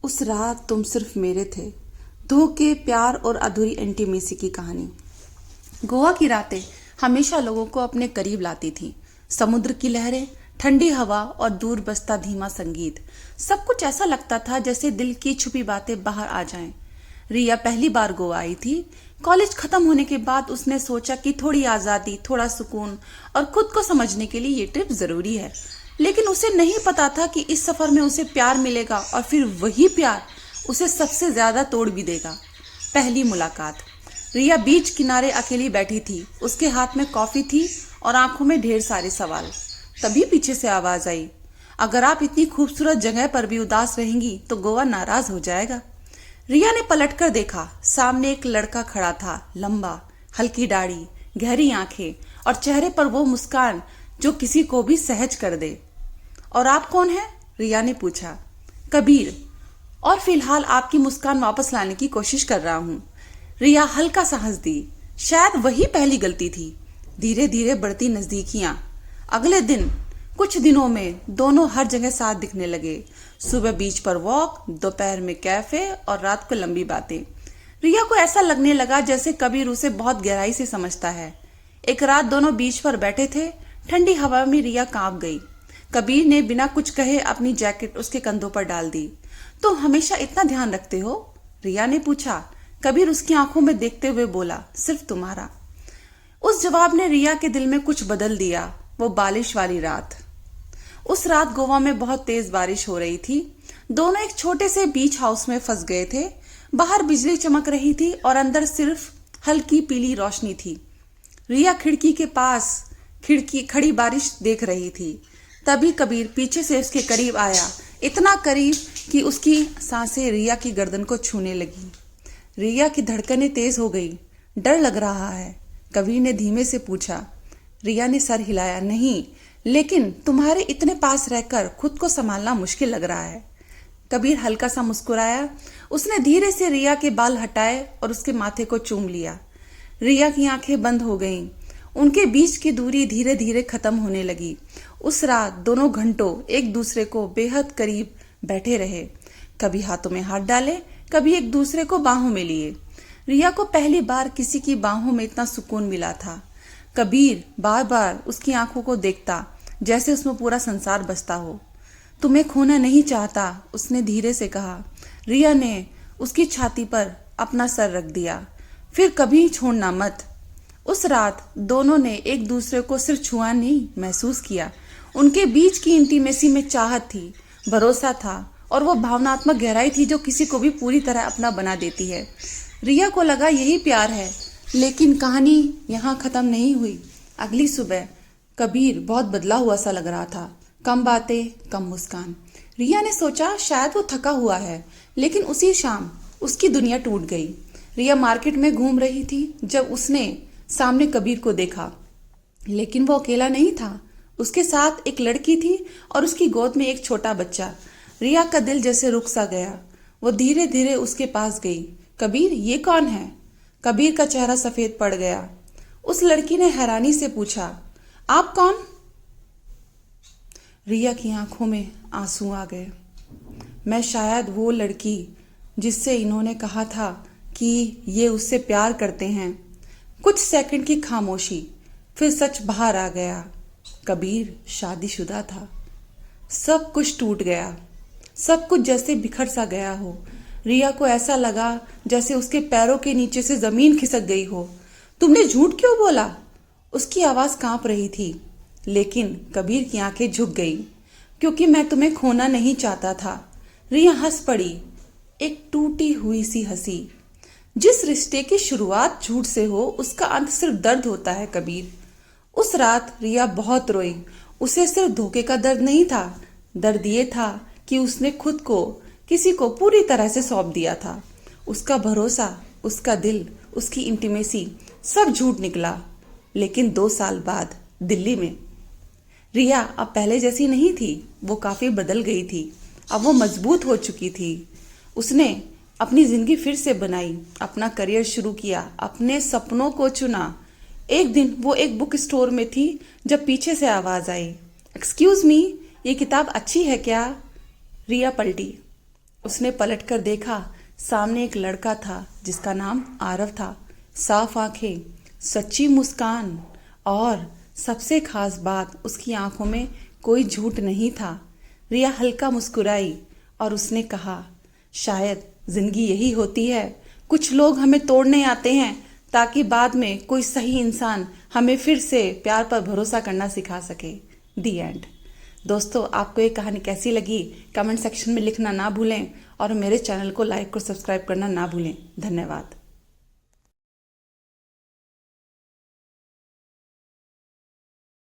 उस रात तुम सिर्फ मेरे थे। धोखे, प्यार और अधूरी इंटीमेसी की कहानी। गोवा की रातें हमेशा लोगों को अपने करीब लाती थी। समुद्र की लहरें, ठंडी हवा और दूर बसता धीमा संगीत, सब कुछ ऐसा लगता था जैसे दिल की छुपी बातें बाहर आ जाएं। रिया पहली बार गोवा आई थी। कॉलेज खत्म होने के बाद उसने सोचा कि थोड़ी आजादी, थोड़ा सुकून और खुद को समझने के लिए ये ट्रिप जरूरी है। लेकिन उसे नहीं पता था कि इस सफर में उसे प्यार मिलेगा और फिर वही प्यार उसे सबसे ज्यादा तोड़ भी देगा। पहली मुलाकात। रिया बीच किनारे अकेली बैठी थी। उसके हाथ में कॉफी थी और आंखों में ढेर सारे सवाल। तभी पीछे से आवाज आई, अगर आप इतनी खूबसूरत जगह पर भी उदास रहेंगी तो गोवा नाराज हो जाएगा। रिया ने पलटकर देखा। सामने एक लड़का खड़ा था, लंबा, हल्की दाढ़ी, गहरी आंखें और चेहरे पर वो मुस्कान जो किसी को भी सहज कर दे। और आप कौन हैं? रिया ने पूछा। कबीर, और फिलहाल आपकी मुस्कान वापस लाने की कोशिश कर रहा हूं। रिया हल्का सा हंस दी। शायद वही पहली गलती थी। धीरे धीरे बढ़ती नजदीकियां। अगले दिन, कुछ दिनों में दोनों हर जगह साथ दिखने लगे। सुबह बीच पर वॉक, दोपहर में कैफे और रात को लंबी बातें। रिया को ऐसा लगने लगा जैसे कबीर उसे बहुत गहराई से समझता है। एक रात दोनों बीच पर बैठे थे। ठंडी हवा में रिया कांप गई। कबीर ने बिना कुछ कहे अपनी जैकेट उसके कंधों पर डाल दी। तुम हमेशा इतना ध्यान रखते हो? रिया ने पूछा। कबीर उसकी आंखों में देखते हुए बोला, सिर्फ तुम्हारा। उस जवाब ने रिया के दिल में कुछ बदल दिया। वो बारिश वाली रात। उस रात गोवा में बहुत तेज बारिश हो रही थी। दोनों एक छोटे से बीच हाउस में फंस गए थे। बाहर बिजली चमक रही थी और अंदर सिर्फ हल्की पीली रोशनी थी। रिया खिड़की के पास खिड़की खड़ी बारिश देख रही थी। तभी कबीर पीछे से उसके करीब आया, इतना करीब कि उसकी सांसें रिया की गर्दन को छूने लगी। रिया की धड़कनें तेज हो गई। डर लग रहा है? कबीर ने धीमे से पूछा। रिया ने सर हिलाया। नहीं, लेकिन तुम्हारे इतने पास रहकर खुद को संभालना मुश्किल लग रहा है। कबीर हल्का सा मुस्कुराया। उसने धीरे से रिया के बाल हटाए और उसके माथे को चूम लिया। रिया की आंखें बंद हो गईं। उनके बीच की दूरी धीरे धीरे खत्म होने लगी। उस रात दोनों घंटों एक दूसरे को बेहद करीब बैठे रहे। कभी हाथों में हाथ डाले, कभी एक दूसरे को बाहों में लिए। रिया को पहली बार किसी की बाहों में इतना सुकून मिला था। कबीर बार बार उसकी आंखों को देखता, जैसे उसमें पूरा संसार बसता हो। तुम्हें खोना नहीं चाहता, उसने धीरे से कहा। रिया ने उसकी छाती पर अपना सर रख दिया। फिर कभी छोड़ना मत। उस रात दोनों ने एक दूसरे को सिर्फ छुआ नहीं, महसूस किया। उनके बीच की इंटीमेसी में चाहत थी, भरोसा था और वो भावनात्मक गहराई थी जो किसी को भी पूरी तरह अपना बना देती है। रिया को लगा यही प्यार है। लेकिन कहानी यहाँ खत्म नहीं हुई। अगली सुबह कबीर बहुत बदला हुआ सा लग रहा था। कम बातें, कम मुस्कान। रिया ने सोचा शायद वो थका हुआ है, लेकिन उसी शाम उसकी दुनिया टूट गई। रिया मार्केट में घूम रही थी जब उसने सामने कबीर को देखा। लेकिन वो अकेला नहीं था। उसके साथ एक लड़की थी और उसकी गोद में एक छोटा बच्चा। रिया का दिल जैसे रुक सा गया। वो धीरे धीरे उसके पास गई। कबीर, ये कौन है? कबीर का चेहरा सफेद पड़ गया। उस लड़की ने हैरानी से पूछा, आप कौन? रिया की आंखों में आंसू आ गए। मैं शायद वो लड़की जिससे इन्होंने कहा था कि ये उससे प्यार करते हैं। कुछ सेकंड की खामोशी, फिर सच बाहर आ गया। कबीर शादीशुदा था। सब कुछ टूट गया। सब कुछ जैसे बिखर सा गया हो। रिया को ऐसा लगा जैसे उसके पैरों के नीचे से जमीन खिसक गई हो। तुमने झूठ क्यों बोला? उसकी आवाज कांप रही थी। लेकिन कबीर की आंखें झुक गई। क्योंकि मैं तुम्हें खोना नहीं चाहता था। रिया हंस पड़ी, एक टूटी हुई सी हंसी। जिस रिश्ते की शुरुआत झूठ से हो, उसका अंत सिर्फ दर्द होता है कबीर। उस रात रिया बहुत रोई। उसे सिर्फ धोखे का दर्द नहीं था, दर्द ये था कि उसने खुद को किसी को पूरी तरह से सौंप दिया था। उसका भरोसा, उसका दिल, उसकी इंटीमेसी, सब झूठ निकला। लेकिन 2 साल बाद दिल्ली में रिया अब पहले जैसी नहीं थी। वो काफी बदल गई थी। अब वो मजबूत हो चुकी थी। उसने अपनी जिंदगी फिर से बनाई, अपना करियर शुरू किया, अपने सपनों को चुना। एक दिन वो एक बुक स्टोर में थी जब पीछे से आवाज आई, एक्सक्यूज मी, ये किताब अच्छी है क्या? रिया पलटी। उसने पलटकर देखा, सामने एक लड़का था जिसका नाम आरव था। साफ आंखें, सच्ची मुस्कान और सबसे खास बात, उसकी आंखों में कोई झूठ नहीं था। रिया हल्का मुस्कुराई और उसने कहा, शायद जिंदगी यही होती है, कुछ लोग हमें तोड़ने आते हैं ताकि बाद में कोई सही इंसान हमें फिर से प्यार पर भरोसा करना सिखा सके। दी एंड। दोस्तों, आपको ये कहानी कैसी लगी कमेंट सेक्शन में लिखना ना भूलें और मेरे चैनल को लाइक और सब्सक्राइब करना ना भूलें। धन्यवाद।